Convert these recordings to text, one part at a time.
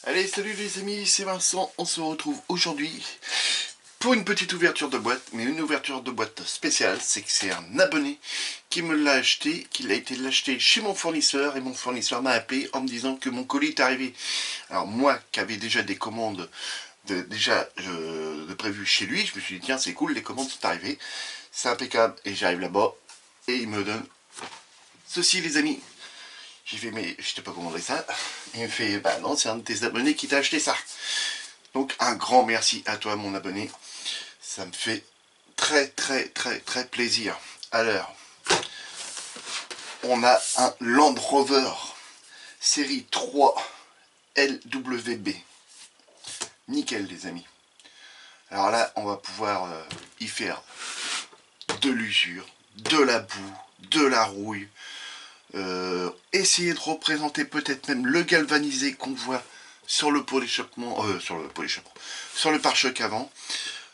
Allez, salut les amis, c'est Vincent, on se retrouve aujourd'hui pour une petite ouverture de boîte, mais une ouverture de boîte spéciale, c'est que c'est un abonné qui me l'a acheté, qu'il a été l'acheter chez mon fournisseur, et mon fournisseur m'a appelé en me disant que mon colis est arrivé. Alors moi, qui avais déjà des commandes de prévues chez lui, je me suis dit tiens c'est cool, les commandes sont arrivées, c'est impeccable, et j'arrive là-bas, et il me donne ceci les amis. J'ai fait mais je t'ai pas commandé ça. Il me fait bah non, c'est un de tes abonnés qui t'a acheté ça. Donc un grand merci à toi mon abonné. Ça me fait très plaisir. Alors, on a un Land Rover série 3 LWB. Nickel les amis. Alors là, on va pouvoir y faire de l'usure, de la boue, de la rouille. Essayer de représenter peut-être même le galvanisé qu'on voit sur le pot d'échappement, sur le pare-choc avant.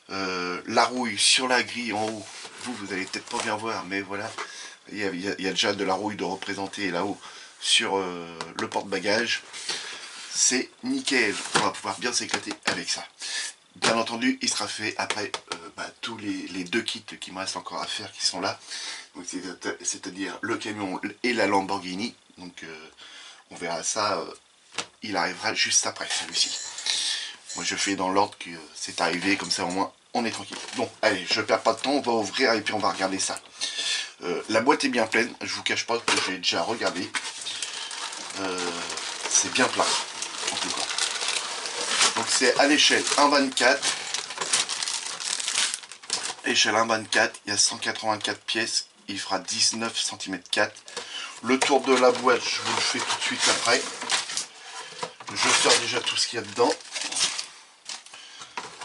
La rouille sur la grille en haut, vous allez peut-être pas bien voir, mais voilà, il y a déjà de la rouille de représenter là-haut sur le porte-bagages. C'est nickel, on va pouvoir bien s'éclater avec ça. Bien entendu, il sera fait après tous les deux kits qui me restent encore à faire qui sont là. C'est-à-dire le camion et la Lamborghini. Donc on verra ça, il arrivera juste après celui-ci. Moi je fais dans l'ordre que c'est arrivé, comme ça au moins on est tranquille. Bon, allez, je perds pas de temps, on va ouvrir et puis on va regarder ça. La boîte est bien pleine, je vous cache pas que j'ai déjà regardé. C'est bien plein, en tout cas. Donc c'est à l'échelle 1,24. Échelle 1,24, il y a 184 pièces, il fera 19 cm 4. Le tour de la boîte, je vous le fais tout de suite après. Je sors déjà tout ce qu'il y a dedans.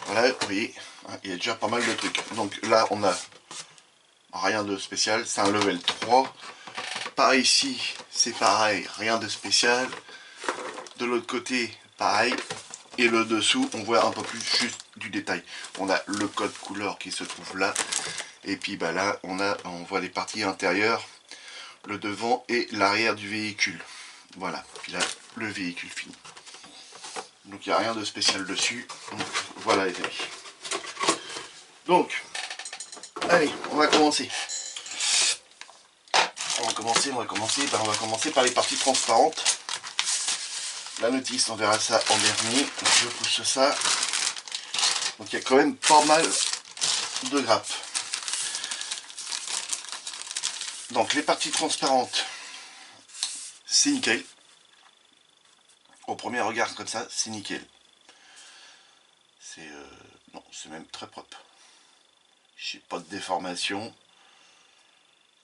Voilà, vous voyez, il y a déjà pas mal de trucs. Donc là, on a rien de spécial, c'est un level 3. Par ici, c'est pareil, rien de spécial. De l'autre côté, pareil. Et le dessous, on voit un peu plus juste du détail. On a le code couleur qui se trouve là. Et puis bah là, on voit les parties intérieures, le devant et l'arrière du véhicule. Voilà, puis là, le véhicule fini. Donc il n'y a rien de spécial dessus. Donc, voilà les amis. Donc, allez, on va commencer. On va commencer par les parties transparentes. La notice, on verra ça en dernier. Je pousse ça. Donc il y a quand même pas mal de grappes. Donc les parties transparentes, c'est nickel. Au premier regard comme ça, c'est nickel. C'est non, c'est même très propre. J'ai pas de déformation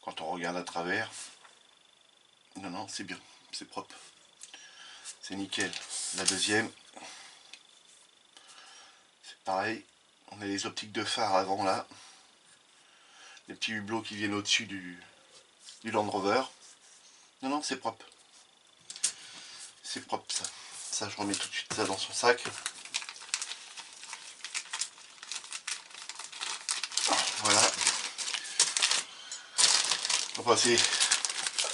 quand on regarde à travers. Non, non, c'est bien, c'est propre. C'est nickel. La deuxième, c'est pareil. On a les optiques de phare avant là. Les petits hublots qui viennent au-dessus du Land Rover. Non, non, c'est propre. C'est propre ça. Ça, je remets tout de suite ça dans son sac. Voilà. On va passer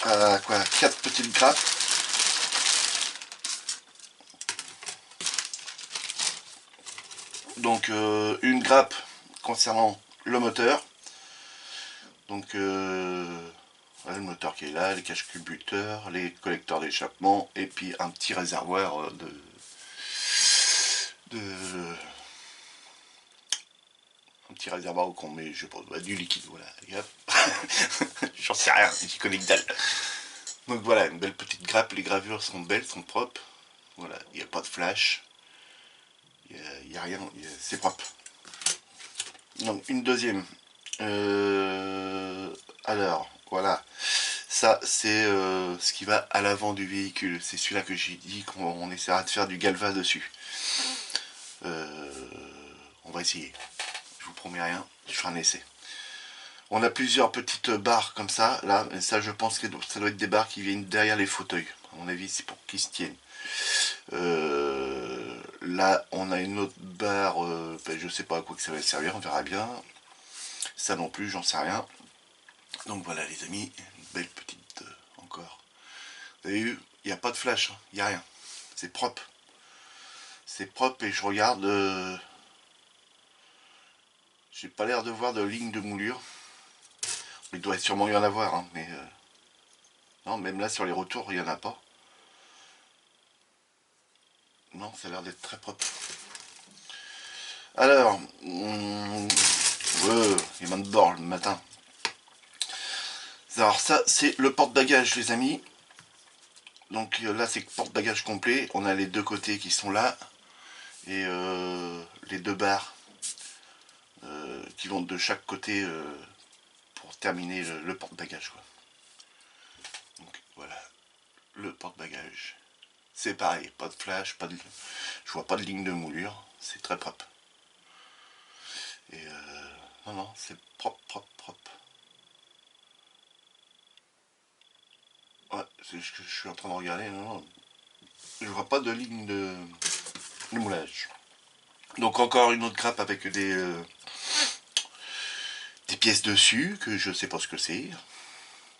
à quoi, 4 petites grappes. Donc une grappe concernant le moteur. Donc voilà, le moteur qui est là, les caches culbuteurs, les collecteurs d'échappement et puis un petit réservoir un petit réservoir qu'on met, je pense, du liquide, voilà. J'en sais rien, j'y connais que dalle. Donc voilà, une belle petite grappe, les gravures sont belles, sont propres. Voilà, il n'y a pas de flash. Il n'y a rien, c'est propre. Donc une deuxième. Alors, voilà. Ça, c'est ce qui va à l'avant du véhicule. C'est celui-là que j'ai dit qu'on essaiera de faire du galva dessus. On va essayer. Je vous promets rien, je ferai un essai. On a plusieurs petites barres comme ça, là, et ça je pense que ça doit être des barres qui viennent derrière les fauteuils. À mon avis, c'est pour qu'ils se tiennent. Là, on a une autre barre, je sais pas à quoi que ça va servir, on verra bien. Ça non plus, j'en sais rien. Donc voilà les amis, une belle petite encore. Vous avez vu, il n'y a pas de flash, il n'y a rien. C'est propre. c'est propre et je regarde. J'ai pas l'air de voir de ligne de moulure. Il doit sûrement y en avoir, hein, mais non, même là sur les retours, il n'y en a pas. Non, ça a l'air d'être très propre. Alors, ouais, il y a de bord le matin. Alors ça, c'est le porte-bagages, les amis. Donc là, c'est porte-bagages complet. On a les deux côtés qui sont là. Et les deux barres qui vont de chaque côté pour terminer le porte-bagages, quoi. Donc voilà, le porte-bagages. C'est pareil, pas de flash, pas de... je vois pas de ligne de moulure. C'est très propre. Et non, non, c'est propre, propre, propre. Ouais, c'est ce que je suis en train de regarder. Non, non, je vois pas de ligne de moulage. Donc encore une autre grappe avec des pièces dessus que je sais pas ce que c'est.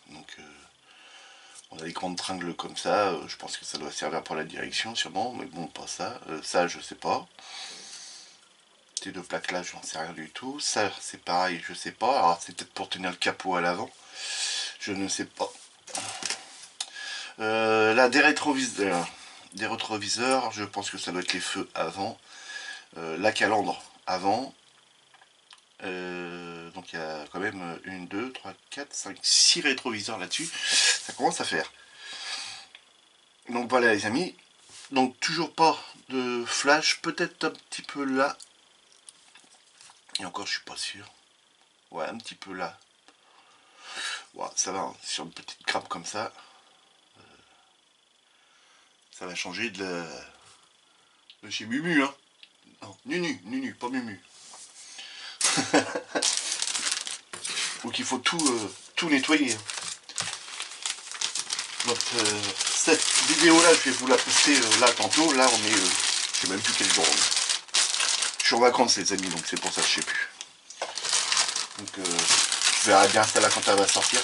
Donc on a des grandes tringles comme ça. Je pense que ça doit servir pour la direction sûrement, mais bon, pas ça. Ça, je sais pas. Ces deux plaques là, j'en sais rien du tout. Ça, c'est pareil, je sais pas. Alors c'est peut-être pour tenir le capot à l'avant. Je ne sais pas. Là, des rétroviseurs. Des rétroviseurs, je pense que ça doit être les feux avant. La calandre avant. Donc il y a quand même 1, 2, 3, 4, 5, 6 rétroviseurs là-dessus. Ça commence à faire. Donc voilà les amis. Donc toujours pas de flash. Peut-être un petit peu là. Et encore je suis pas sûr. Ouais, un petit peu là. Ouais, ça va, hein, sur une petite grappe comme ça. Ça va changer de chez Mumu, hein. Non, Nunu, Nunu, pas Mumu. Donc il faut tout nettoyer. Donc cette vidéo là, je vais vous la poster là tantôt. Là on est, je sais même plus quel jour on est. Je suis en vacances les amis, donc c'est pour ça que je sais plus. Donc je verrai bien ça là quand elle va sortir.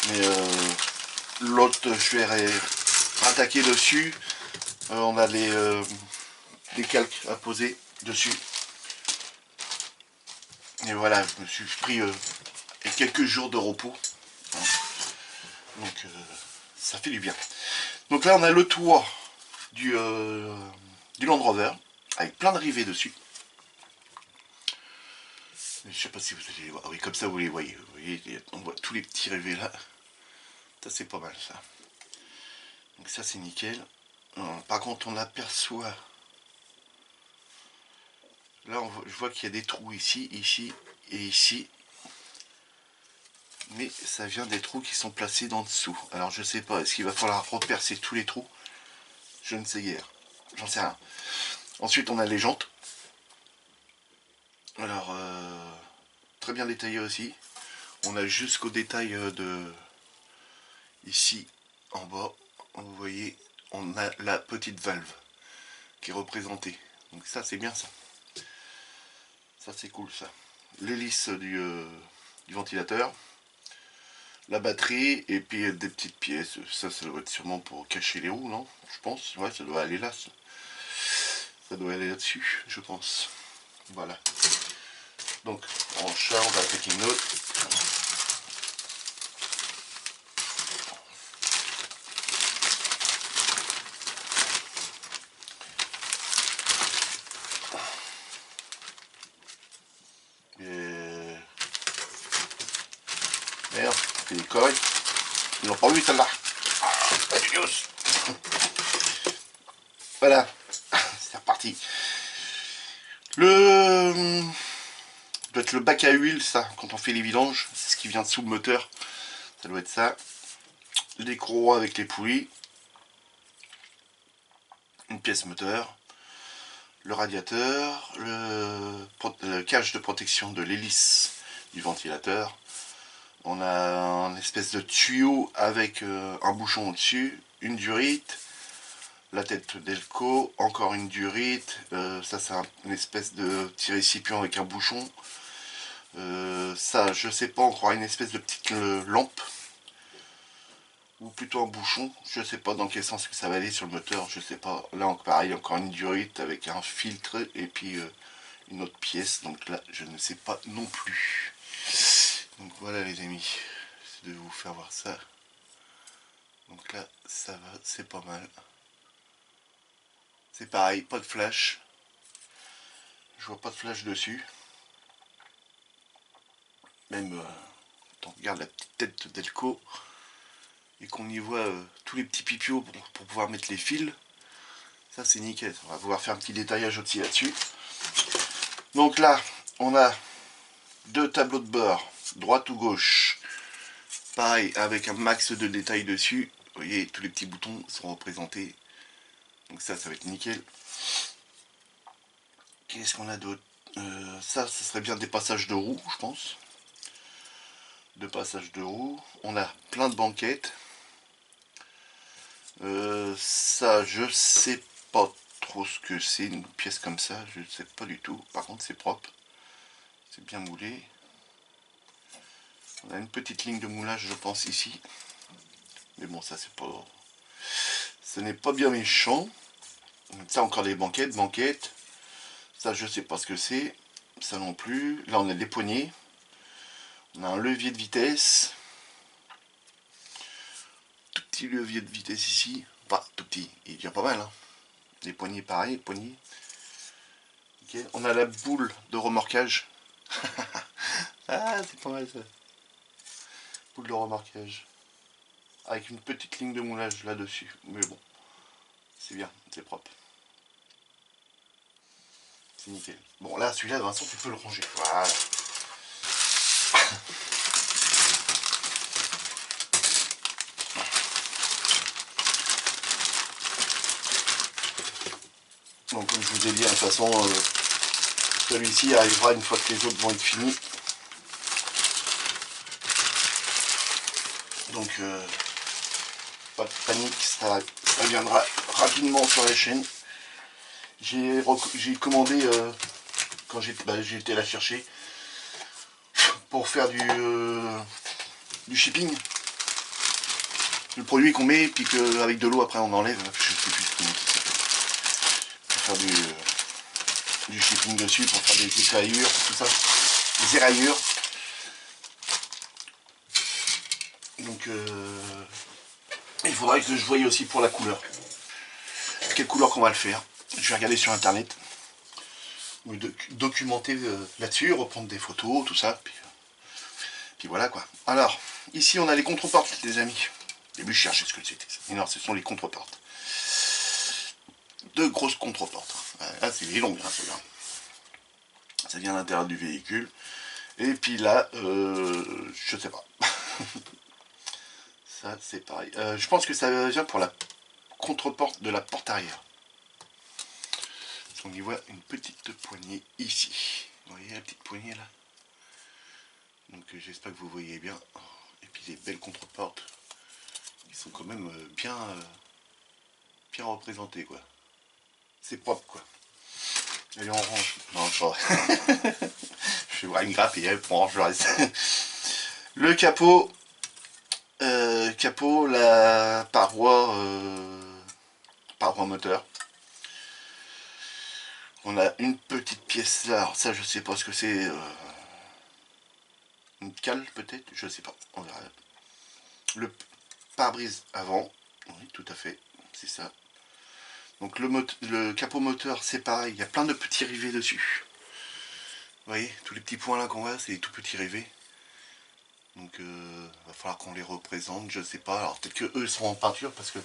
Mais l'autre, je vais attaquer dessus. On a des calques à poser dessus. Et voilà, je me suis pris quelques jours de repos. Donc ça fait du bien. Donc là on a le toit du Land Rover avec plein de rivets dessus. Je sais pas si vous allez les voir. Ah oui, comme ça vous les voyez. Vous voyez, on voit tous les petits rivets là. Ça c'est pas mal ça. Donc ça c'est nickel. Par contre on aperçoit. Là je vois qu'il y a des trous ici, ici et ici. Mais ça vient des trous qui sont placés d'en dessous. Alors je sais pas, est-ce qu'il va falloir repercer tous les trous? Je ne sais guère. J'en sais rien. Ensuite on a les jantes. Alors très bien détaillé aussi. On a jusqu'au détail de ici en bas. Vous voyez, on a la petite valve qui est représentée. Donc ça c'est bien ça. Ça c'est cool ça. L'hélice du ventilateur. La batterie et puis des petites pièces. Ça doit être sûrement pour cacher les roues, non? Je pense. Ouais, ça doit aller là. Ça doit aller là-dessus, je pense. Voilà. Donc, en chat, on va attaquer une autre. Et... Merde, c'est des conneries. Ils l'ont pas vu celle-là. Voilà. C'est reparti. Le... doit être le bac à huile, ça, quand on fait les vidanges. C'est ce qui vient dessous le moteur. Ça doit être ça. Les courroies avec les poulies. Une pièce moteur. Le radiateur. Le cage de protection de l'hélice du ventilateur. On a un espèce de tuyau avec un bouchon au-dessus. Une durite. La tête d'Elco, encore une durite, ça c'est une espèce de petit récipient avec un bouchon, ça je sais pas, encore une espèce de petite lampe, ou plutôt un bouchon. Je sais pas dans quel sens que ça va aller sur le moteur, je sais pas. Là pareil, encore une durite avec un filtre et puis une autre pièce. Donc là, je ne sais pas non plus. Donc voilà les amis, c'est de vous faire voir ça. Donc là, ça va, c'est pas mal. C'est pareil, pas de flash. Je vois pas de flash dessus. Même, quand on regarde la petite tête d'Elco et qu'on y voit tous les petits pipios pour pouvoir mettre les fils, ça c'est nickel. On va pouvoir faire un petit détaillage aussi là-dessus. Donc là, on a deux tableaux de bord, droite ou gauche. Pareil, avec un max de détails dessus. Vous voyez, tous les petits boutons sont représentés. Donc ça va être nickel. Qu'est-ce qu'on a d'autre? Ça, ce serait bien des passages de roues, je pense. Deux passages de roues. On a plein de banquettes. Ça, je sais pas trop ce que c'est, une pièce comme ça. Je ne sais pas du tout. Par contre, c'est propre. C'est bien moulé. On a une petite ligne de moulage, je pense, ici. Mais bon, ça, c'est pas... Ce n'est pas bien méchant. Ça, encore des banquettes. Ça, je sais pas ce que c'est. Ça non plus. Là, on a des poignées. On a un levier de vitesse. Tout petit levier de vitesse ici. Pas tout petit, il est déjà pas mal. Hein. Les poignées, pareil, poignées. Okay. On a la boule de remorquage. Ah, c'est pas mal ça. Boule de remorquage. Avec une petite ligne de moulage là-dessus. Mais bon, c'est bien, c'est propre. C'est nickel. Bon, là, celui-là, de toute façon, tu peux le ranger. Voilà. Donc, comme je vous ai dit, de toute façon, celui-ci arrivera une fois que les autres vont être finis. Donc, pas de panique, ça viendra rapidement sur la chaîne. J'ai commandé, quand j'ai été la chercher, pour faire du shipping. Le produit qu'on met, puis qu'avec de l'eau, après on enlève, je sais plus ce pour faire du shipping dessus, pour faire des écaillures, tout ça, des éraillures. Donc il faudrait que je voie aussi pour la couleur. Quelle couleur qu'on va le faire. Je vais regarder sur internet, me documenter là-dessus, reprendre des photos, tout ça. Puis voilà quoi. Alors, ici on a les contreportes les amis. Au début je cherchais ce que c'était. Mais non, ce sont les contreportes. Deux grosses contreportes. Là c'est les longues, hein, celle-là. Ça vient à l'intérieur du véhicule. Et puis là, je sais pas. Ça c'est pareil. Je pense que ça vient pour la contreporte de la porte arrière. On y voit une petite poignée ici. Vous voyez la petite poignée là? Donc j'espère que vous voyez bien. Et puis les belles contreportes. Ils sont quand même bien représentés quoi. C'est propre quoi. Allez on range. Non je vais voir une grappe et on range le reste. Le capot. Capot, la paroi moteur. On a une petite pièce là, alors ça je sais pas ce que c'est. Une cale peut-être, je sais pas, on verra. Le pare-brise avant, oui tout à fait, c'est ça. Donc le capot moteur c'est pareil, il y a plein de petits rivets dessus. Vous voyez, tous les petits points là qu'on voit, c'est des tout petits rivets. Donc va falloir qu'on les représente, je sais pas. Alors peut-être que eux seront en peinture parce que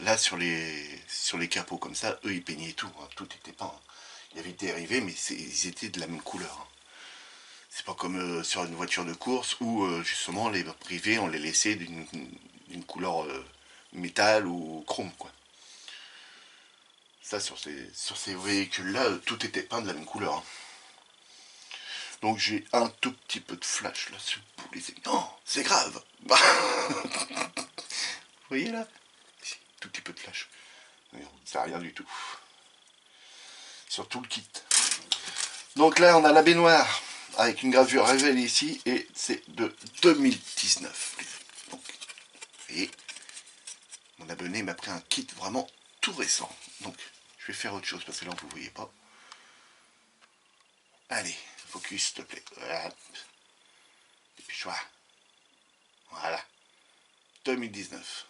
là sur les capots comme ça, eux ils peignaient tout, hein, tout était peint. Hein. Il y avait des rivets mais ils étaient de la même couleur. Hein. C'est pas comme sur une voiture de course où justement les rivets on les laissait d'une couleur métal ou chrome quoi. Ça sur ces véhicules là, tout était peint de la même couleur. Hein. Donc j'ai un tout petit peu de flash là sur les... Non, c'est grave. Vous voyez là? Tout petit peu de flash. C'est rien du tout. Sur tout le kit. Donc là on a la baignoire avec une gravure révélée ici et c'est de 2019. Et mon abonné m'a pris un kit vraiment tout récent. Donc je vais faire autre chose parce que là vous ne voyez pas. Allez, focus s'il te plaît. Voilà. Dépêche-toi. Voilà. 2019.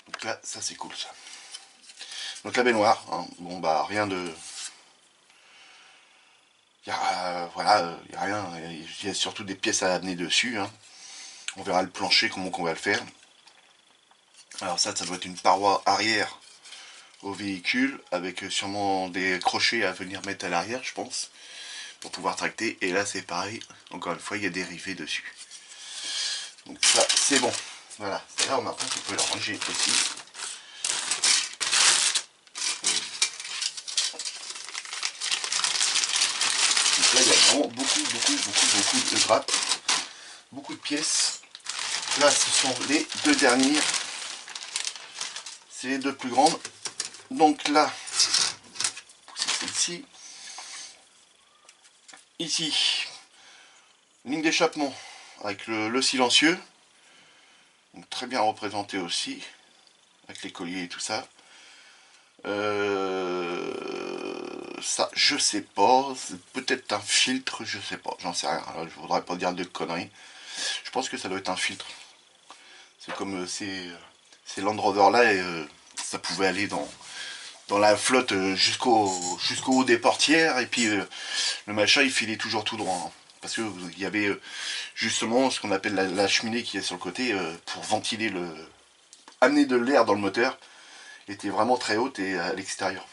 Donc là, ça c'est cool ça. Donc la baignoire, hein. Bon bah rien de... voilà, il n'y a rien, il y a surtout des pièces à amener dessus. Hein. On verra le plancher, comment on va le faire. Alors ça doit être une paroi arrière au véhicule, avec sûrement des crochets à venir mettre à l'arrière, je pense, pour pouvoir tracter. Et là c'est pareil, encore une fois, il y a des rivets dessus. Donc ça, c'est bon. Voilà, là maintenant on peut le ranger aussi. Donc là il y a vraiment beaucoup de grappes, beaucoup de pièces. Là ce sont les deux dernières, c'est les deux plus grandes. Donc là, c'est celle-ci. Ici, ligne d'échappement avec le silencieux. Donc très bien représenté aussi, avec les colliers et tout ça. Ça, je sais pas, c'est peut-être un filtre, je sais pas, j'en sais rien. Alors, je voudrais pas dire de conneries. Je pense que ça doit être un filtre. C'est comme ces Land Rover là, et ça pouvait aller dans la flotte jusqu'au haut des portières, et puis le machin il filait toujours tout droit. Hein, parce que il y avait justement ce qu'on appelle la cheminée qui est sur le côté pour ventiler amener de l'air dans le moteur, était vraiment très haute et à l'extérieur.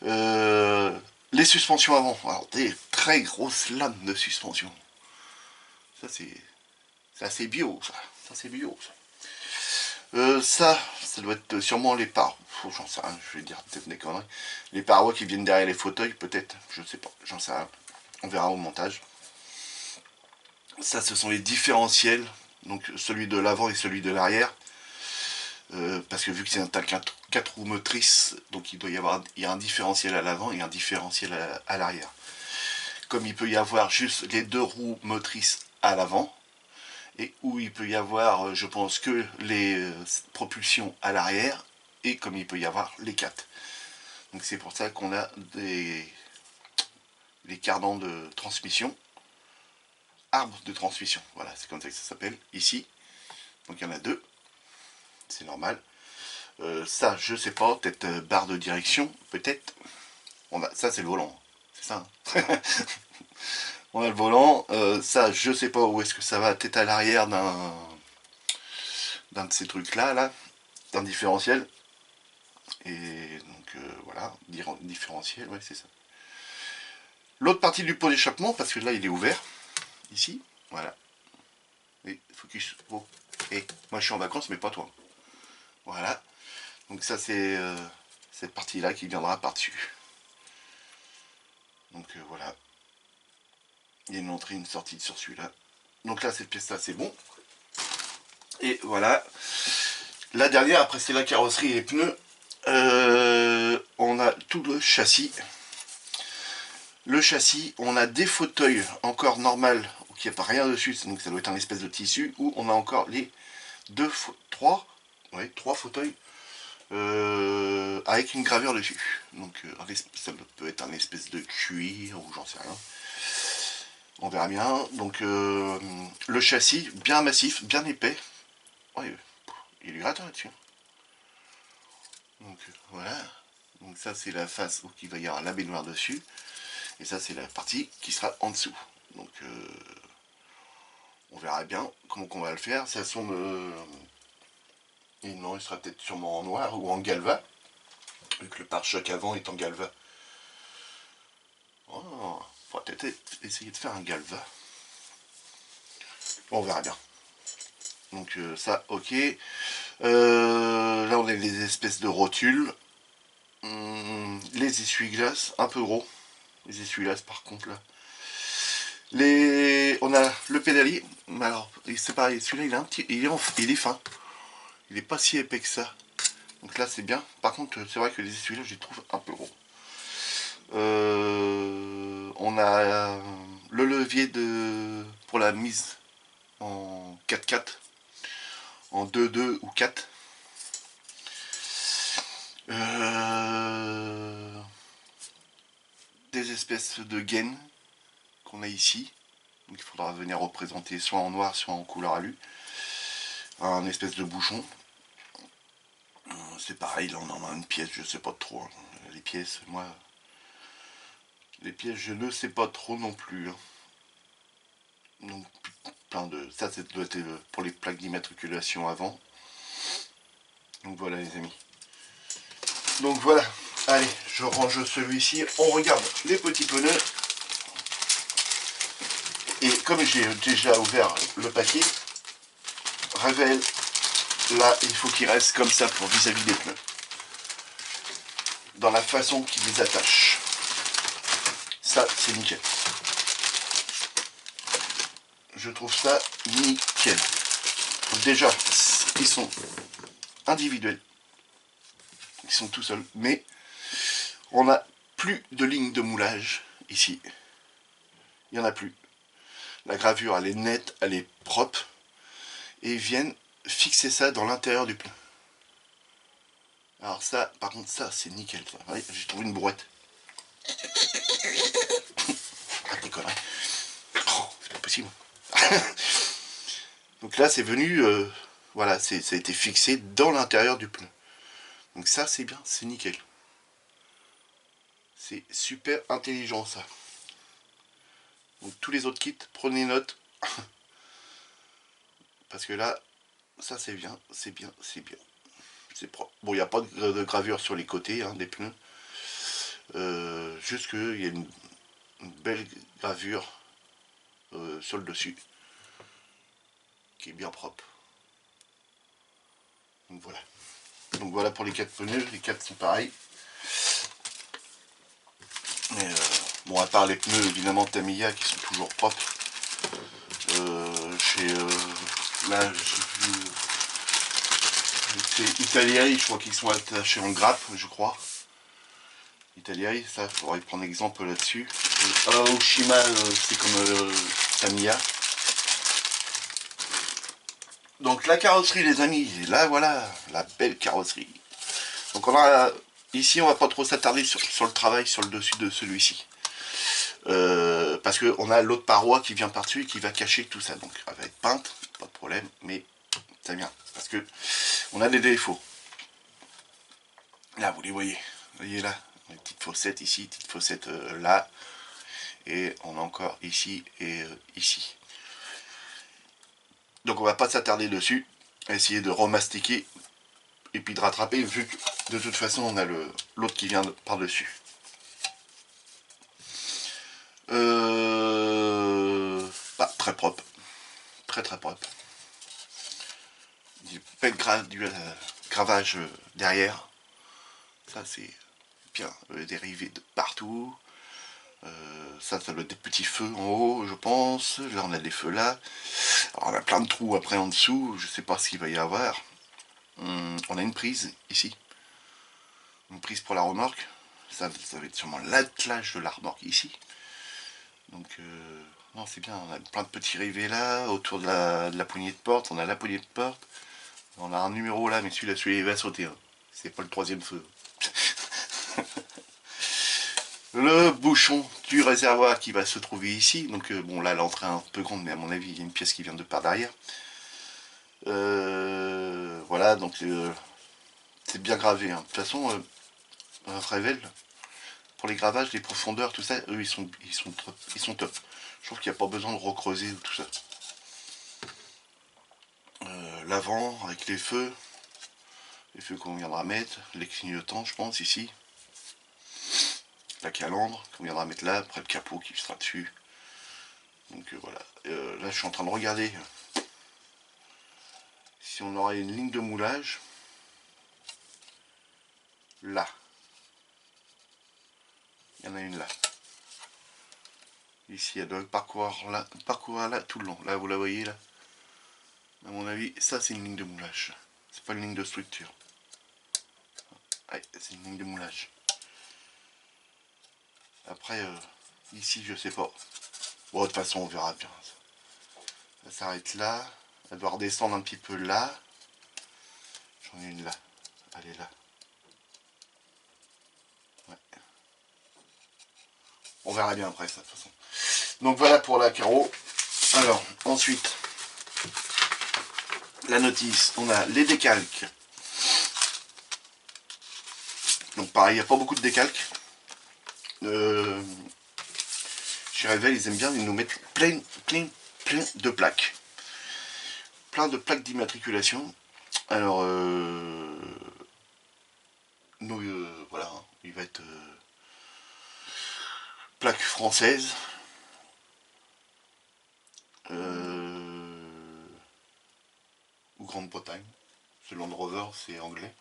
Les suspensions avant, alors des très grosses lames de suspension. Ça c'est assez bio, ça c'est bio. Ça doit être sûrement les parois. J'en sais rien, je vais dire peut-être des conneries. Les parois qui viennent derrière les fauteuils, peut-être, je sais pas, j'en sais rien. On verra au montage. Ça, ce sont les différentiels, donc celui de l'avant et celui de l'arrière. Parce que vu que c'est un 4 roues motrices, donc il y a un différentiel à l'avant et un différentiel à l'arrière. Comme il peut y avoir juste les 2 roues motrices à l'avant, et où il peut y avoir, je pense, que les propulsions à l'arrière, et comme il peut y avoir les 4. Donc c'est pour ça qu'on a les cardans de transmission, arbres de transmission, voilà, c'est comme ça que ça s'appelle, ici. Donc il y en a 2, c'est normal. Ça, je sais pas, peut-être barre de direction, peut-être. Ça c'est le volant, c'est ça. Hein. On a le volant, ça je sais pas où est-ce que ça va, peut-être à l'arrière d'un de ces trucs là, d'un différentiel. Et donc voilà, différentiel, ouais c'est ça. L'autre partie du pot d'échappement, parce que là il est ouvert, ici, voilà. Et focus, oh, et moi je suis en vacances mais pas toi. Voilà, donc ça c'est cette partie là qui viendra par dessus. Donc voilà, il y a une entrée, une sortie sur celui-là. Donc là cette pièce là c'est bon. Et voilà, la dernière, après c'est la carrosserie et les pneus. On a tout le châssis. Le châssis, on a des fauteuils encore normal, qui n'y a pas rien dessus, donc ça doit être un espèce de tissu, où on a encore les trois fauteuils avec une gravure dessus. Donc ça peut être un espèce de cuir ou j'en sais rien. On verra bien. Donc le châssis, bien massif, bien épais. Ouais, il est gratteur là-dessus. Donc voilà. Donc ça c'est la face où il va y avoir la baignoire dessus. Et ça c'est la partie qui sera en dessous. Donc on verra bien comment on va le faire. Ça semble... et non, il sera peut-être sûrement en noir ou en galva. Vu que le pare-choc avant est en galva. Oh, on va peut-être essayer de faire un galva. Bon, on verra bien. Donc ça, ok. Là on a des espèces de rotules. Les essuie-glaces, un peu gros. Les essuie-glaces par contre là. On a le pédalier. Alors c'est pareil, celui-là il est un petit. Il est fin. Il est pas si épais que ça. Donc là c'est bien. Par contre c'est vrai que les essuie-glaces je les trouve un peu gros. On a le levier pour la mise en 4-4, en 2-2 ou 4. Des espèces de gaines qu'on a ici. Donc il faudra venir représenter soit en noir, soit en couleur alu. Un espèce de bouchon. C'est pareil, là on en a une pièce, je sais pas trop. Hein. Les pièces, moi... Les pièces, je ne sais pas trop non plus. Hein. Donc plein de... Ça, ça doit être pour les plaques d'immatriculation avant. Donc voilà les amis. Donc voilà. Allez, je range celui-ci. On regarde les petits pneus. Et comme j'ai déjà ouvert le paquet, révèle, là, il faut qu'il reste comme ça pour vis-à-vis des pneus. Dans la façon qu'il les attache. Ça, c'est nickel. Je trouve ça nickel. Donc déjà, ils sont individuels. Ils sont tout seuls. Mais on n'a plus de ligne de moulage ici. Il n'y en a plus. La gravure, elle est nette, elle est propre. Et ils viennent fixer ça dans l'intérieur du pneu. Alors ça, par contre, ça, c'est nickel. Ouais, j'ai trouvé une brouette. Ah, des conneries. Oh, c'est pas possible. Donc là, c'est venu... voilà, ça a été fixé dans l'intérieur du pneu. Donc ça, c'est bien, c'est nickel. C'est super intelligent, ça. Donc tous les autres kits, prenez note. Parce que là, ça c'est bien, c'est bien, c'est bien. C'est propre. Bon, il n'y a pas de gravure sur les côtés hein, des pneus. Juste qu'il y a une belle gravure sur le dessus. Qui est bien propre. Donc voilà. Donc voilà pour les 4 pneus. Les 4 sont pareils. Mais bon, à part les pneus évidemment Tamiya qui sont toujours propres. Chez là, c'est Italieri, je crois qu'ils sont attachés en grappe, je crois. Italieri, ça, il faudrait prendre exemple là-dessus. Oshima, c'est comme Tamiya. Donc la carrosserie les amis, là voilà, la belle carrosserie. Donc on a, ici on va pas trop s'attarder sur le travail, sur le dessus de celui-ci. Parce qu'on a l'autre paroi qui vient par-dessus et qui va cacher tout ça. Donc elle va être peinte, pas de problème, mais ça vient. Parce que on a des défauts. Là vous les voyez, là, une petite fossette ici, petite fossette là. Et on a encore ici et ici. Donc on va pas s'attarder dessus, essayer de remastiquer et puis de rattraper vu que de toute façon on a l'autre qui vient par-dessus. Très propre, très propre. Du gravage derrière, ça c'est bien dérivé de partout. Ça doit être des petits feux en haut je pense, là on a des feux là. Alors on a plein de trous après en dessous, je sais pas ce qu'il va y avoir. On a une prise ici, une prise pour la remorque, ça va être sûrement l'attelage de la remorque ici. Donc non c'est bien, on a plein de petits rivets là, autour de la poignée de porte, on a la poignée de porte, on a un numéro là mais celui-là il va sauter, hein. C'est pas le troisième feu. Le bouchon du réservoir qui va se trouver ici, donc bon là l'entrée est un peu grande mais à mon avis il y a une pièce qui vient de par derrière. Voilà donc c'est bien gravé, hein. De toute façon Revel, pour les gravages, les profondeurs, tout ça, eux ils sont top. Je trouve qu'il n'y a pas besoin de recreuser tout ça. L'avant avec les feux qu'on viendra mettre, les clignotants je pense ici. La calandre qu'on viendra mettre là, après le capot qui sera dessus. Donc voilà, là je suis en train de regarder si on aurait une ligne de moulage. Là. Il y en a une là. Ici, elle doit parcourir là tout le long. Là, vous la voyez là. À mon avis, ça c'est une ligne de moulage. C'est pas une ligne de structure. Ouais, c'est une ligne de moulage. Après, ici, je sais pas. Bon, de toute façon, on verra bien. Ça s'arrête là. Elle doit redescendre un petit peu là. J'en ai une là. Elle est là. Ouais. On verra bien après ça de toute façon. Donc voilà pour la carreau. Alors ensuite, la notice, on a les décalques. Donc pareil, il n'y a pas beaucoup de décalques. Chez Revel, ils aiment bien, ils nous mettent plein de plaques. Plein de plaques d'immatriculation. Alors, nous, voilà, il va être plaque française. Ou Grande-Bretagne. Ce Land Rover, c'est anglais.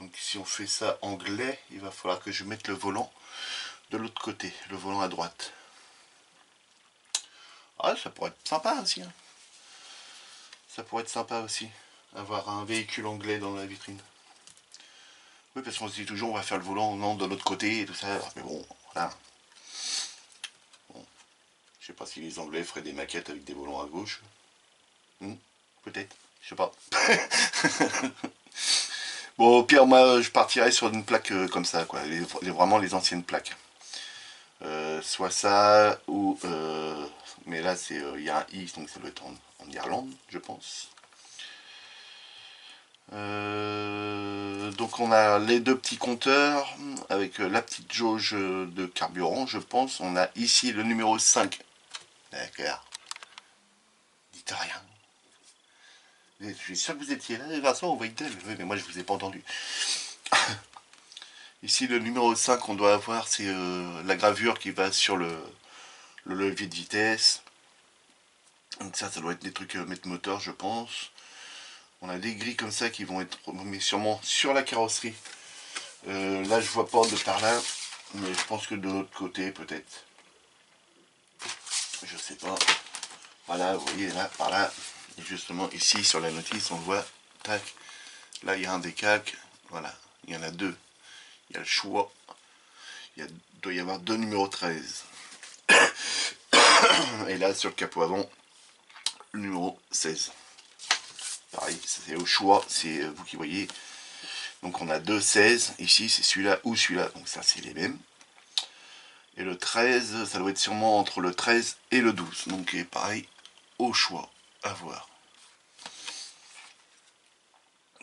Donc si on fait ça anglais, il va falloir que je mette le volant de l'autre côté, le volant à droite. Ah, ça pourrait être sympa aussi. Hein. Ça pourrait être sympa aussi, avoir un véhicule anglais dans la vitrine. Oui, parce qu'on se dit toujours, on va faire le volant non, de l'autre côté et tout ça. Mais bon, voilà. Bon. Je sais pas si les Anglais feraient des maquettes avec des volants à gauche. Peut-être, je sais pas. Bon, au pire, moi, je partirais sur une plaque comme ça, quoi. Vraiment les anciennes plaques. Soit ça, ou... mais là, c'est il y a un I, donc ça doit être en Irlande, je pense. Donc on a les deux petits compteurs avec la petite jauge de carburant, je pense. On a ici le numéro 5. D'accord. Dites rien. Je suis sûr que vous étiez là, Vincent, on voit une telle. Oui, mais moi je vous ai pas entendu. Ici le numéro 5, on doit avoir, c'est la gravure qui va sur le levier de vitesse. Donc ça doit être des trucs maître moteur, je pense. On a des grilles comme ça qui vont être mais sûrement sur la carrosserie. Là je vois pas de par là, mais je pense que de l'autre côté peut-être. Je sais pas. Voilà, vous voyez là, par là. Et justement ici sur la notice on voit, tac, là il y a un décalque, voilà, il y en a deux. Il y a le choix, il doit y avoir deux numéros 13. Et là sur le capot avant, le numéro 16. Pareil, c'est au choix, c'est vous qui voyez. Donc on a deux 16, ici c'est celui-là ou celui-là, donc ça c'est les mêmes. Et le 13, ça doit être sûrement entre le 13 et le 12. Donc pareil, au choix, à voir.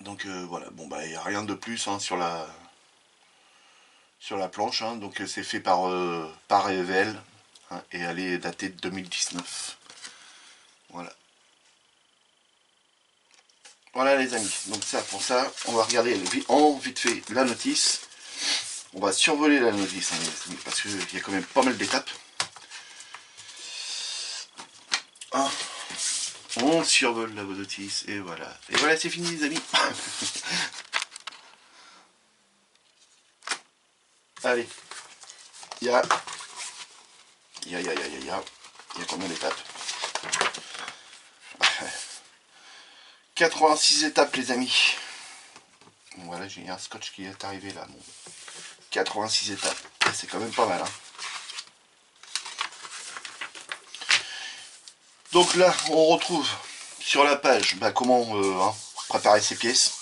Donc voilà, bon bah il n'y a rien de plus hein, sur la planche. Hein. Donc c'est fait par Evel hein, et elle est datée de 2019. Voilà. Voilà les amis, donc ça pour ça, on va regarder vite fait la notice. On va survoler la notice, hein, parce qu'il y a quand même pas mal d'étapes. Hein. On survole la notice, et voilà. Et voilà, c'est fini les amis. Allez, il y a combien d'étapes? 86 étapes les amis. Bon, voilà, j'ai un scotch qui est arrivé là. Bon. 86 étapes, c'est quand même pas mal. Hein. Donc là, on retrouve sur la page comment hein, préparer ces pièces,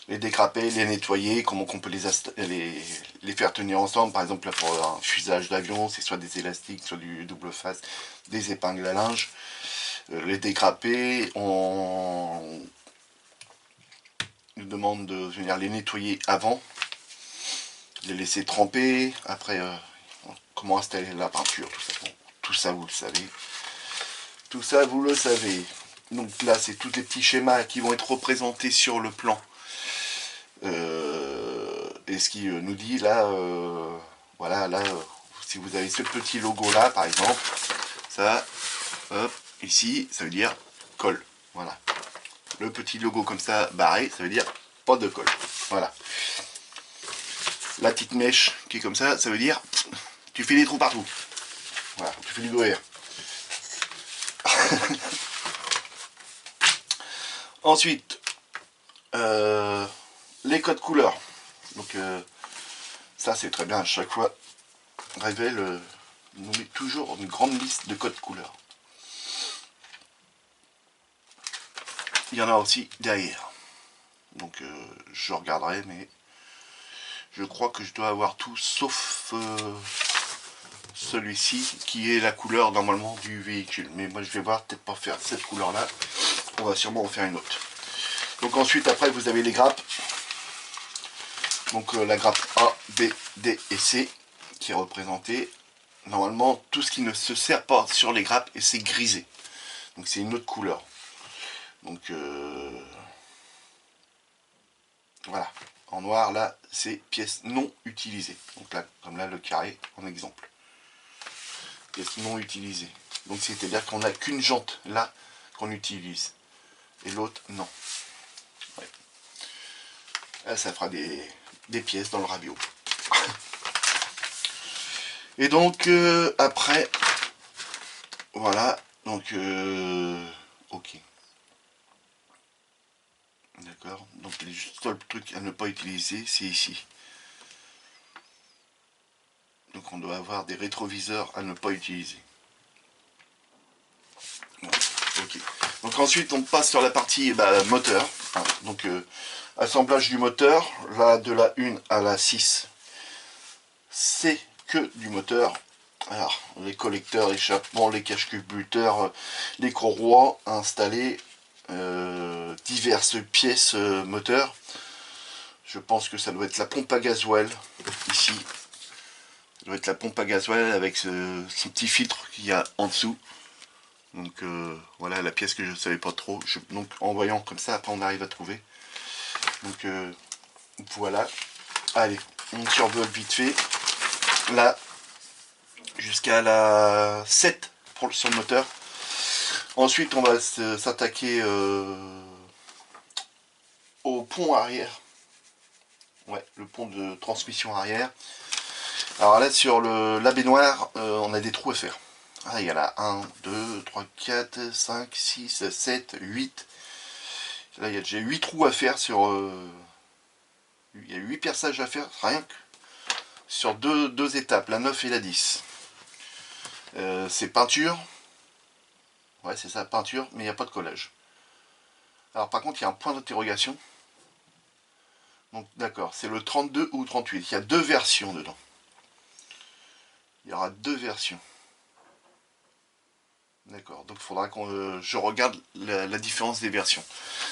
les décraper, les nettoyer, comment on peut les faire tenir ensemble. Par exemple, là, pour un fuselage d'avion, c'est soit des élastiques, soit du double face, des épingles à linge. Les décraper, on nous demande de venir les nettoyer avant, les laisser tremper, après comment installer la peinture, tout ça. Bon, tout ça vous le savez. Tout ça vous le savez. Donc là c'est tous les petits schémas qui vont être représentés sur le plan. Et ce qui nous dit là, voilà, là, si vous avez ce petit logo là par exemple, ça, hop, ici, ça veut dire colle. Voilà. Le petit logo comme ça barré, ça veut dire pas de colle. Voilà. La petite mèche qui est comme ça veut dire tu fais des trous partout. Voilà, tu fais du gruyère. Ensuite, les codes couleurs. Donc ça c'est très bien à chaque fois. Revel nous met toujours une grande liste de codes couleurs. il y en a aussi derrière. Donc je regarderai, mais je crois que je dois avoir tout sauf celui-ci qui est la couleur normalement du véhicule. Mais moi je vais voir, peut-être pas faire cette couleur là, on va sûrement en faire une autre. Donc ensuite après vous avez les grappes. Donc la grappe A, B, D et C qui est représentée. Normalement tout ce qui ne se sert pas sur les grappes et c'est grisé. Donc c'est une autre couleur. Donc voilà. En noir là c'est pièces non utilisées. Donc là, comme là le carré en exemple. Pièces non utilisées. Donc c'est à dire qu'on n'a qu'une jante là qu'on utilise. Et l'autre non. Ouais. Là ça fera des pièces dans le rabio. Et donc après voilà. Donc ok. D'accord. Donc le seul truc à ne pas utiliser c'est ici. Donc on doit avoir des rétroviseurs à ne pas utiliser. Voilà. Ok. Donc ensuite on passe sur la partie moteur. Donc assemblage du moteur. Là de la 1 à la 6 c'est que du moteur. Alors les collecteurs, échappements, les cache-culbuteurs, les courroies installées, diverses pièces moteurs. Je pense que ça doit être la pompe à gasoil ici. Ça doit être la pompe à gasoil avec ce petit filtre qu'il y a en dessous. Donc voilà la pièce que je ne savais pas trop. Donc en voyant comme ça, après on arrive à trouver. Donc voilà. Allez, on survole vite fait. Là, jusqu'à la 7 sur le moteur. Ensuite, on va s'attaquer au pont arrière. Ouais, le pont de transmission arrière. Alors là, sur la baignoire, on a des trous à faire. Ah, il y en a 1, 2, 3, 4, 5, 6, 7, 8. Là, il y a déjà 8 trous à faire sur... il y a 8 perçages à faire, rien que sur deux étapes, la 9 et la 10. C'est peinture. Ouais, c'est ça, peinture, mais il n'y a pas de collage. Alors par contre, il y a un point d'interrogation. Donc d'accord, c'est le 32 ou 38. Il y a deux versions dedans. Il y aura deux versions. D'accord, donc il faudra que je regarde la différence des versions.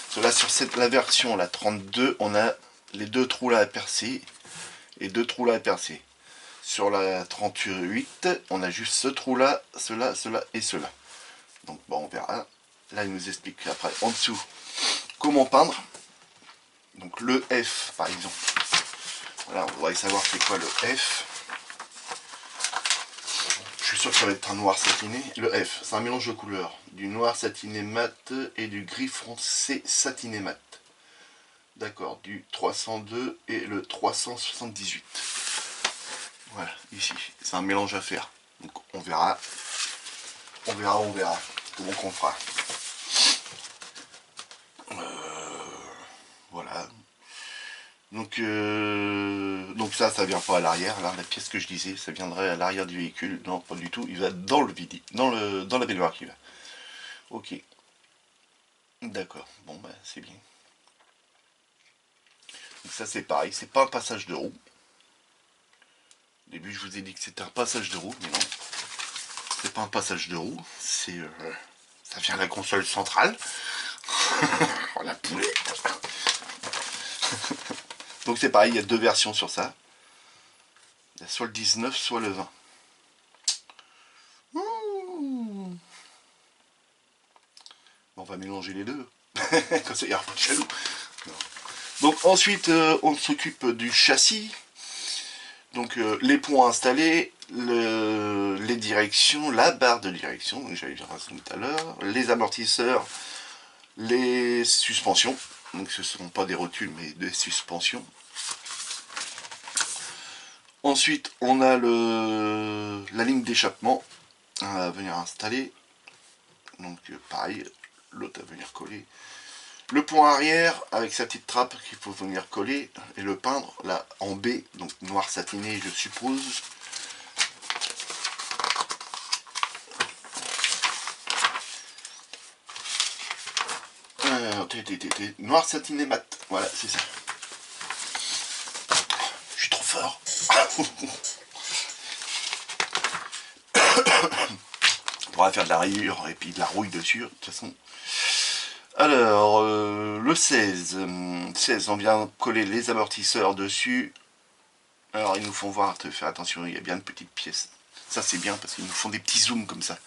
Parce que là, sur la version, la 32, on a les deux trous là à percer et deux trous là à percer. Sur la 38, on a juste ce trou là, cela, cela et cela. Donc bon, on verra. Là, il nous explique après en dessous comment peindre. Donc le F par exemple. Voilà, on va savoir c'est quoi le F. Je suis sûr que ça va être un noir satiné. Le F, c'est un mélange de couleurs. Du noir satiné mat et du gris foncé satiné mat. D'accord, du 302 et le 378. Voilà, ici, c'est un mélange à faire. Donc on verra. On verra comment qu'on fera. Voilà. Donc ça vient pas à l'arrière. Là, la pièce que je disais, ça viendrait à l'arrière du véhicule. Non, pas du tout. Il va dans le vide, dans la baignoire qui va. Ok. D'accord. Bon, bah c'est bien. Donc ça c'est pareil. C'est pas un passage de roue. Au début, je vous ai dit que c'était un passage de roue, mais non. C'est pas un passage de roue. C'est ça vient de la console centrale. Oh la poulet. Donc c'est pareil, il y a deux versions sur ça. Il y a soit le 19, soit le 20. Bon, on va mélanger les deux. Comme ça, il n'y aura pas de chalou. Donc ensuite, on s'occupe du châssis. Donc les ponts installés, les directions, la barre de direction, donc j'avais déjà rassemblé tout à l'heure, les amortisseurs, les suspensions. Donc ce ne sont pas des rotules mais des suspensions. Ensuite, on a la ligne d'échappement à venir installer. Donc pareil, l'autre à venir coller. Le pont arrière avec sa petite trappe qu'il faut venir coller et le peindre là en B, donc noir satiné je suppose. Noir satiné mat. Voilà, c'est ça. Je suis trop fort. On pourra faire de la rayure et puis de la rouille dessus, de toute façon. Alors, le 16, on vient coller les amortisseurs dessus. Alors, ils nous font voir, faire attention, il y a bien de petites pièces. Ça, c'est bien parce qu'ils nous font des petits zooms comme ça.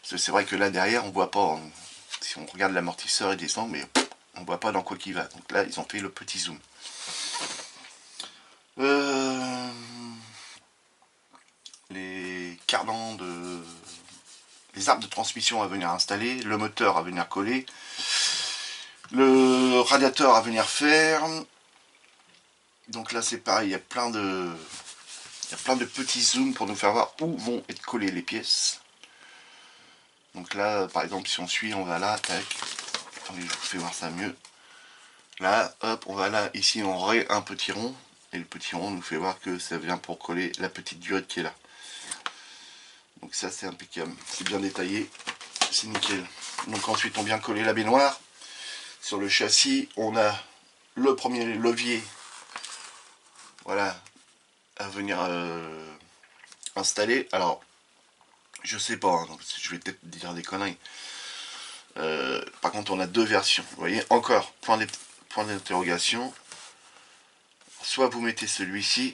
Parce que c'est vrai que là, derrière, on voit pas. Si on regarde l'amortisseur, il descend, mais on voit pas dans quoi qu'il va. Donc là, ils ont fait le petit zoom. Les cardans de... Les arbres de transmission à venir installer, le moteur à venir coller, le radiateur à venir faire. Donc là c'est pareil, il y a plein de petits zooms pour nous faire voir où vont être collées les pièces. Donc là par exemple si on suit, on va là, tac, attendez je vous fais voir ça mieux. Là, hop, on va là, ici on raye un petit rond, et le petit rond nous fait voir que ça vient pour coller la petite durite qui est là. Donc ça c'est impeccable, c'est bien détaillé, c'est nickel. Donc ensuite on vient coller la baignoire. Sur le châssis on a le premier levier, voilà, à venir installer. Alors je sais pas, hein, je vais peut-être dire des conneries. Par contre on a deux versions, vous voyez, encore, point d'interrogation. Soit vous mettez celui-ci,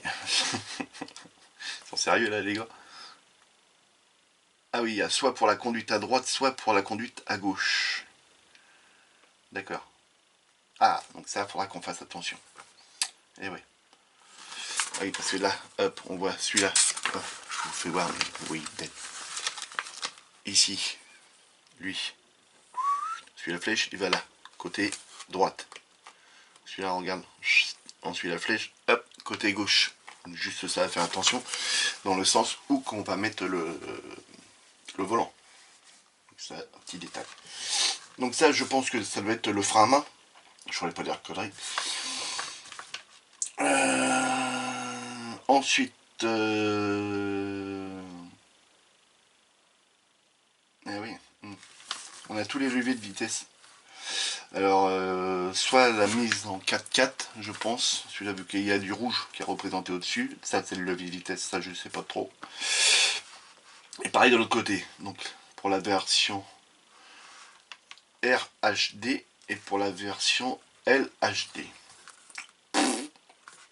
ils sont sérieux là les gars. Ah oui, il y a soit pour la conduite à droite, soit pour la conduite à gauche. D'accord. Ah, donc ça, il faudra qu'on fasse attention. Et oui. Oui, parce que là, hop, on voit celui-là. Je vous fais voir, mais oui, peut-être. Ici, lui. Suit la flèche, il va là, côté droite. Celui-là, regarde. On suit la flèche, hop, côté gauche. Juste ça, à faire attention. Dans le sens où qu'on va mettre le volant. Ça, un petit détail. Donc ça, je pense que ça doit être le frein à main. Je ne pourrais pas dire de conneries. Ensuite, oui, on a tous les leviers de vitesse. Alors, soit la mise en 4x4, je pense. Celui-là, vu qu'il y a du rouge qui est représenté au-dessus. Ça, c'est le levier de vitesse, ça, je ne sais pas trop. Et pareil de l'autre côté. Donc, pour la version RHD et pour la version LHD.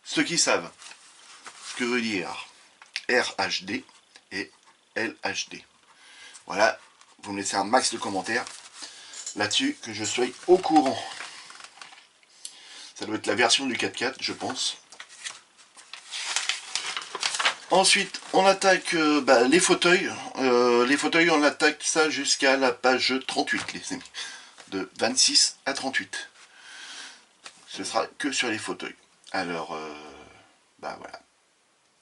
Ceux qui savent ce que veut dire RHD et LHD. Voilà, vous me laissez un max de commentaires là-dessus, que je sois au courant. Ça doit être la version du 4x4, je pense. Ensuite, on attaque les fauteuils. Les fauteuils, on attaque ça jusqu'à la page 38, les amis. De 26 à 38. Ce sera que sur les fauteuils. Alors, voilà.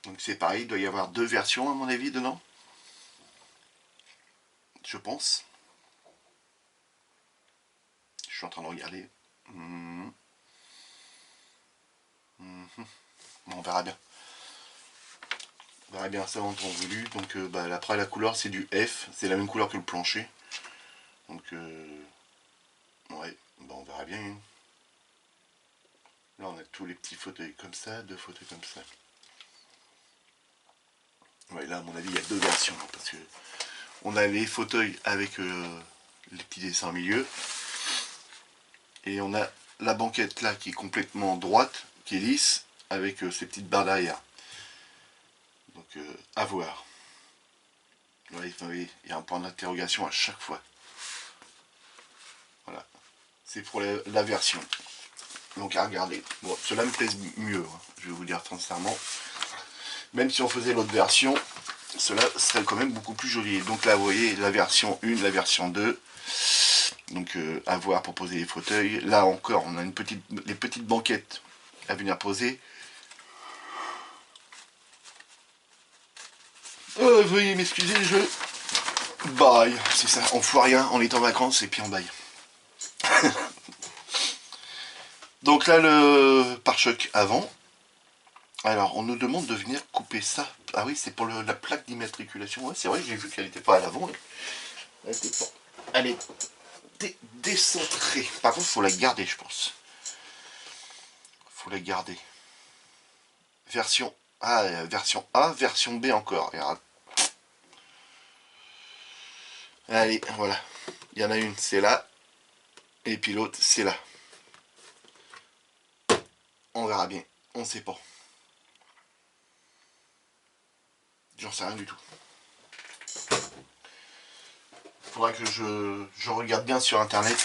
Donc c'est pareil, il doit y avoir deux versions à mon avis dedans. Je pense. Je suis en train de regarder. Bon, on verra bien. On verra bien ça en temps voulu. Donc après la couleur c'est du F. C'est la même couleur que le plancher. Donc ouais, on verra bien. Hein. Là on a tous les petits fauteuils comme ça, deux fauteuils comme ça. Ouais, là à mon avis il y a deux versions. Parce que on a les fauteuils avec les petits dessins au milieu. Et on a la banquette là qui est complètement droite, qui est lisse, avec ces petites barres derrière. Donc à voir. Ouais, il y a un point d'interrogation à chaque fois. Voilà. C'est pour la version. Donc à regarder. Bon, cela me plaise mieux, hein, je vais vous dire sincèrement. Même si on faisait l'autre version, cela serait quand même beaucoup plus joli. Donc là vous voyez la version 1, la version 2. Donc à voir pour poser les fauteuils. Là encore on a les petites banquettes à venir poser. Veuillez m'excuser, je baille. C'est ça, on fout rien, on est en vacances et puis on baille. Donc là le pare-choc avant. Alors on nous demande de venir couper ça. Ah oui, c'est pour la plaque d'immatriculation. Ouais, c'est vrai, j'ai vu qu'elle n'était pas à l'avant. Elle était pas. Elle est décentrée. Par contre, faut la garder, je pense. Faut la garder. Version A, version A, version B encore. Allez, voilà. Il y en a une, c'est là. Et puis l'autre, c'est là. On verra bien. On sait pas. J'en sais rien du tout. Faudra que je regarde bien sur internet.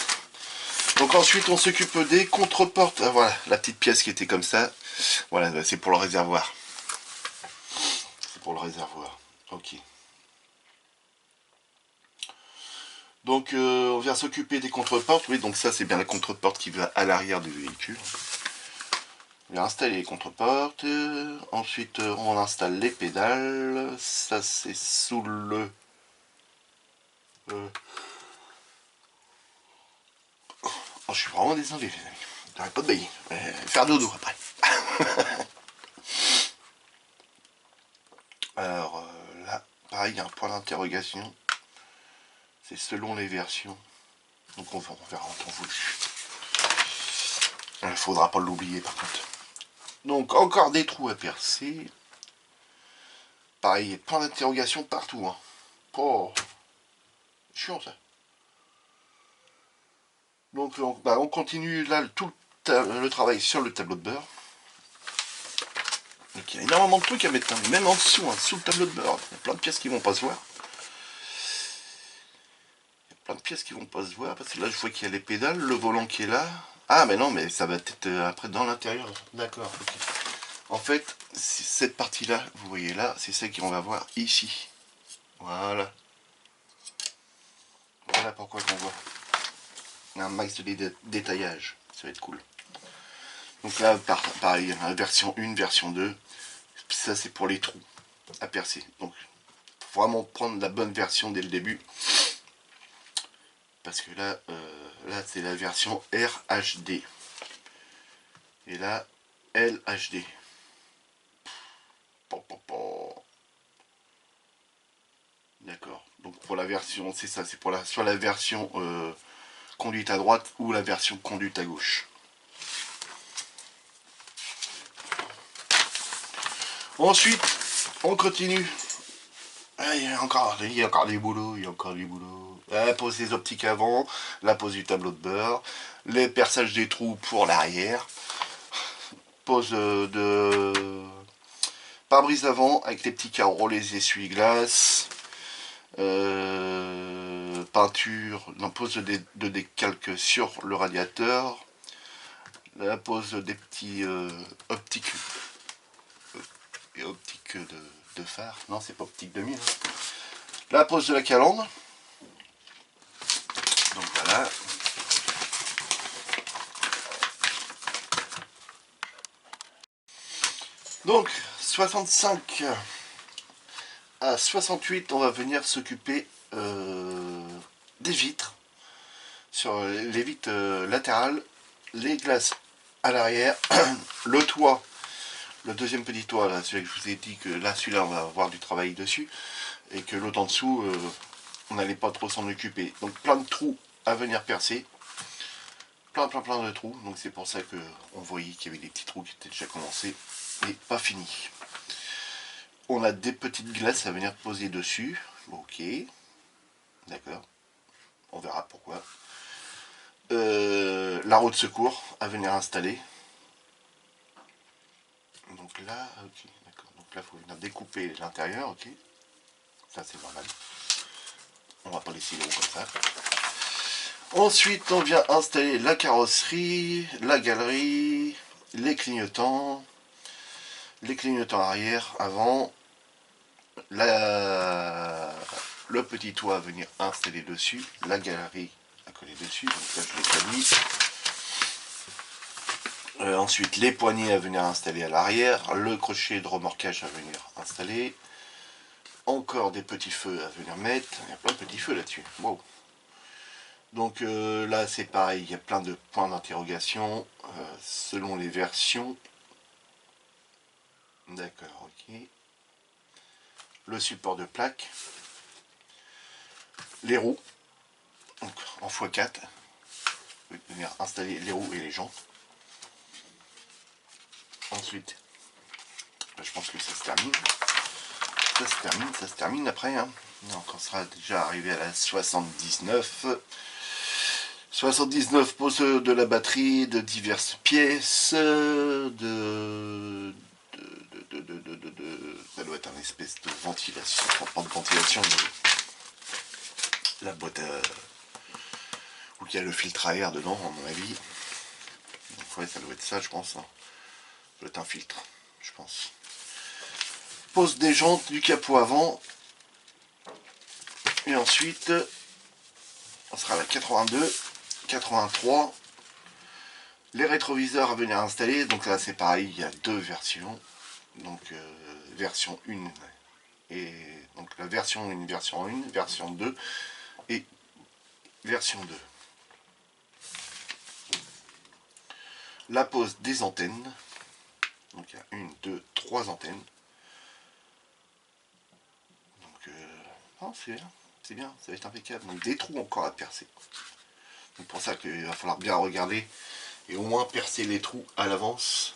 Donc ensuite on s'occupe des contre-portes. Ah, voilà, la petite pièce qui était comme ça. Voilà, c'est pour le réservoir. C'est pour le réservoir. Ok. Donc on vient s'occuper des contre-portes. Oui, donc ça c'est bien la contre-porte qui va à l'arrière du véhicule. On vient installer les contre-portes. Ensuite on installe les pédales. Ça c'est sous le... Oh, je suis vraiment désolé les amis. J'arrête pas de bailler. Faire dodo après. Alors là, pareil, il y a un point d'interrogation. C'est selon les versions. Donc on verra en temps voulu. Il ne faudra pas l'oublier par contre. Donc encore des trous à percer. Pareil, point d'interrogation partout. Hein. Oh, chiant ça. Donc on continue là tout le travail sur le tableau de bord. Donc il y a énormément de trucs à mettre, hein. Même en dessous, hein, sous le tableau de bord. Il y a plein de pièces qui vont pas se voir. Il y a plein de pièces qui vont pas se voir parce que là je vois qu'il y a les pédales, le volant qui est là. Ah mais non, mais ça va être après dans l'intérieur. D'accord. Okay. En fait, cette partie-là, vous voyez là, c'est celle qu'on va voir ici. Voilà. Voilà pourquoi qu'on voit. Un max de détaillage. Ça va être cool. Donc là, pareil, version 1, version 2. Ça, c'est pour les trous à percer. Donc, faut vraiment prendre la bonne version dès le début. Parce que là, là c'est la version RHD. Et là, LHD. D'accord. Donc pour la version, c'est ça, c'est pour soit la version conduite à droite ou la version conduite à gauche. Ensuite, on continue. Ah, il y a encore des boulots, il y a encore des boulots. La pose des optiques avant, la pose du tableau de bord, les perçages des trous pour l'arrière, pose de pare-brise avant avec les petits carreaux, les essuie-glaces, peinture, non, pose de décalque sur le radiateur, la pose des petits optiques et optiques de phare, non c'est pas optique de mire, hein. La pose de la calandre, donc voilà. Donc 65 à 68 on va venir s'occuper des vitres, sur les vitres latérales, les glaces à l'arrière, le toit, le deuxième petit toit, là, celui que je vous ai dit que là, celui-là, on va avoir du travail dessus, et que l'autre en dessous, on n'allait pas trop s'en occuper. Donc plein de trous à venir percer, plein de trous, donc c'est pour ça que on voyait qu'il y avait des petits trous qui étaient déjà commencés, et pas finis. On a des petites glaces à venir poser dessus, ok, d'accord, on verra pourquoi. La roue de secours à venir installer. Donc là, ok, d'accord. Donc là, il faut venir découper l'intérieur, ok. Ça, c'est normal. On va pas laisser les roues comme ça. Ensuite, on vient installer la carrosserie, la galerie, les clignotants arrière, avant, le petit toit à venir installer dessus, la galerie à coller dessus. Donc là, je l'ai pas mis. Ensuite, les poignées à venir installer à l'arrière, le crochet de remorquage à venir installer, encore des petits feux à venir mettre, il y a plein de petits feux là-dessus, wow. Donc là c'est pareil, il y a plein de points d'interrogation selon les versions, d'accord, ok, le support de plaque, les roues, donc en x4. Venir installer les roues et les jantes. Ensuite, je pense que ça se termine. Ça se termine après. Hein. Donc on sera déjà arrivé à la 79. 79 poses de la batterie, de diverses pièces, ça doit être un espèce de ventilation, enfin, pas de ventilation, mais la boîte où il y a le filtre à air dedans, à mon avis. Donc ouais, ça doit être ça, je pense. Hein. Ça doit être un filtre, je pense. Pose des jantes du capot avant. Et ensuite, on sera à la 82, 83. Les rétroviseurs à venir installer. Donc là, c'est pareil, il y a deux versions. Donc, version 1 et donc la version 1, version 2 et version 2. La pose des antennes. Donc il y a 1, 2, 3 antennes. Donc oh, c'est bien, ça va être impeccable. Donc des trous encore à percer. Donc pour ça qu'il va falloir bien regarder et au moins percer les trous à l'avance.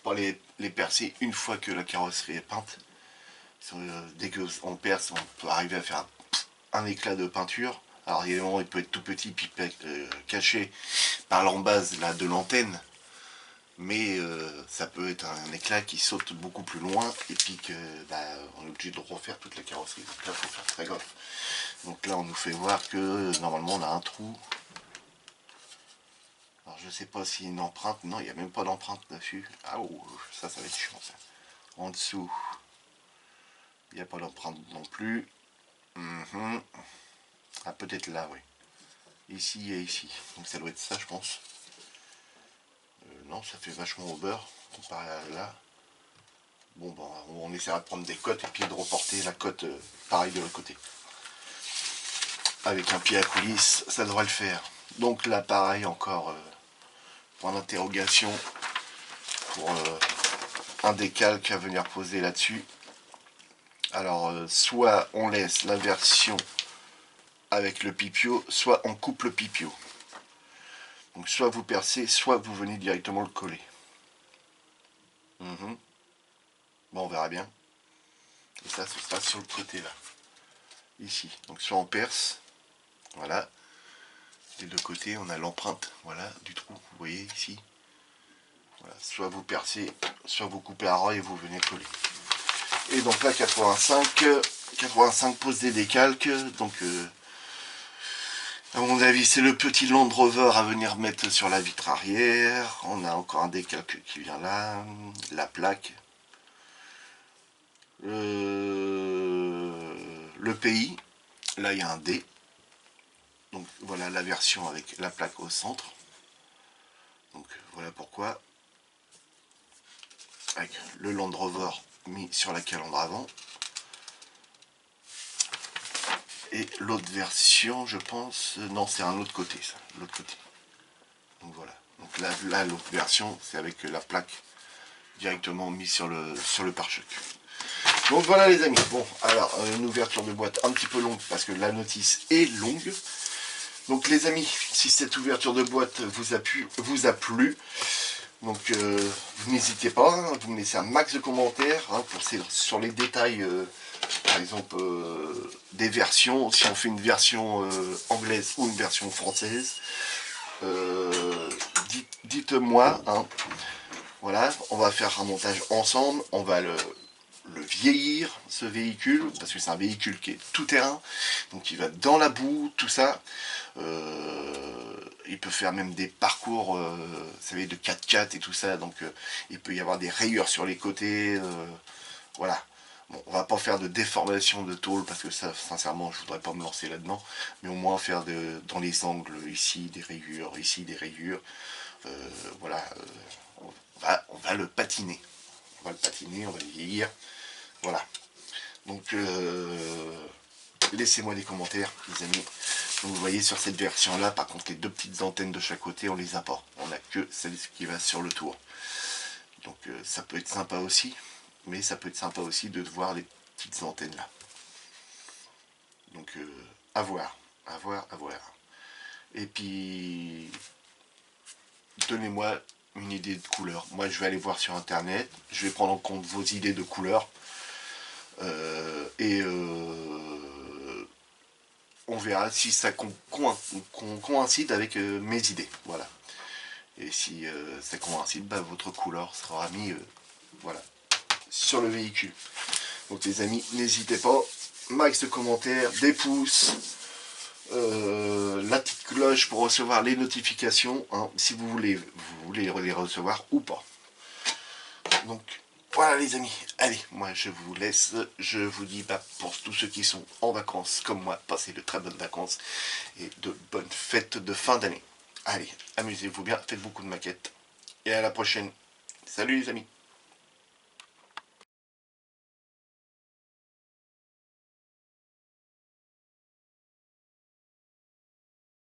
Pas les percer une fois que la carrosserie est peinte. Dès qu'on perce, on peut arriver à faire un éclat de peinture. Alors évidemment, il peut être tout petit, puis caché par l'embase là de l'antenne, mais ça peut être un éclat qui saute beaucoup plus loin et puis que on est obligé de refaire toute la carrosserie. Donc là, il faut faire très gaffe. Donc là, on nous fait voir que normalement, on a un trou. Alors je sais pas s'il y a une empreinte. Non, il n'y a même pas d'empreinte dessus. Ah, oh, ça va être chiant ça. En dessous, il n'y a pas d'empreinte non plus. Ah, peut-être là, oui. Ici et ici. Donc ça doit être ça, je pense. Non, ça fait vachement au beurre comparé à là. Bon, ben, on essaiera de prendre des cotes et puis de reporter la cote pareil de l'autre côté. Avec un pied à coulisse, ça devrait le faire. Donc là, pareil, encore point d'interrogation pour un décalque à venir poser là-dessus. Alors, soit on laisse la version avec le pipio, soit on coupe le pipio. Donc soit vous percez, soit vous venez directement le coller. Bon, on verra bien. Et ça, ce sera sur le côté là. Ici. Donc soit on perce. Voilà. Des deux côtés, on a l'empreinte, voilà, du trou. Vous voyez ici. Voilà. Soit vous percez, soit vous coupez à ras et vous venez coller. Et donc là, 85 pose des décalques. Donc à mon avis, c'est le petit Land Rover à venir mettre sur la vitre arrière. On a encore un décalque qui vient là. La plaque. Le pays. Là, il y a un D. Donc voilà la version avec la plaque au centre. Donc voilà pourquoi. Avec le Land Rover mis sur la calandre avant. Et l'autre version, je pense, non, c'est un autre côté, ça, l'autre côté. Donc voilà. Donc là l'autre version, c'est avec la plaque directement mise sur le pare-choc. Donc voilà les amis. Bon, alors une ouverture de boîte un petit peu longue parce que la notice est longue. Donc les amis, si cette ouverture de boîte vous a plu, donc vous n'hésitez pas, hein, vous me laissez un max de commentaires hein, sur les détails, par exemple des versions, si on fait une version anglaise ou une version française, dites-moi, hein, voilà, on va faire un montage ensemble, on va le vieillir ce véhicule, parce que c'est un véhicule qui est tout terrain, donc il va dans la boue, tout ça. Il peut faire même des parcours vous savez, de 4x4 et tout ça, donc il peut y avoir des rayures sur les côtés, voilà. Bon, on va pas faire de déformation de tôle parce que ça, sincèrement, je voudrais pas me lancer là-dedans, mais au moins faire dans les angles, ici des rayures, ici des rayures, voilà, on va le patiner. On va le patiner, on va le vieillir, voilà. Donc, laissez-moi des commentaires, les amis. Donc, vous voyez sur cette version-là, par contre, les deux petites antennes de chaque côté, on les a pas. On n'a que celle qui va sur le tour. Donc, ça peut être sympa aussi. Mais ça peut être sympa aussi de voir les petites antennes là. Donc, à voir, à voir, à voir. Et puis, donnez-moi une idée de couleur. Moi, je vais aller voir sur internet, je vais prendre en compte vos idées de couleurs. Et on verra si ça coïncide avec mes idées. Voilà. Et si ça coïncide, bah, votre couleur sera mise voilà, sur le véhicule. Donc les amis, n'hésitez pas. Max de commentaires, des pouces, la petite cloche pour recevoir les notifications, hein, si vous voulez les recevoir ou pas. Donc voilà les amis, allez, moi je vous laisse, je vous dis bah, pour tous ceux qui sont en vacances comme moi, passez de très bonnes vacances et de bonnes fêtes de fin d'année. Allez, amusez-vous bien, faites beaucoup de maquettes et à la prochaine. Salut les amis.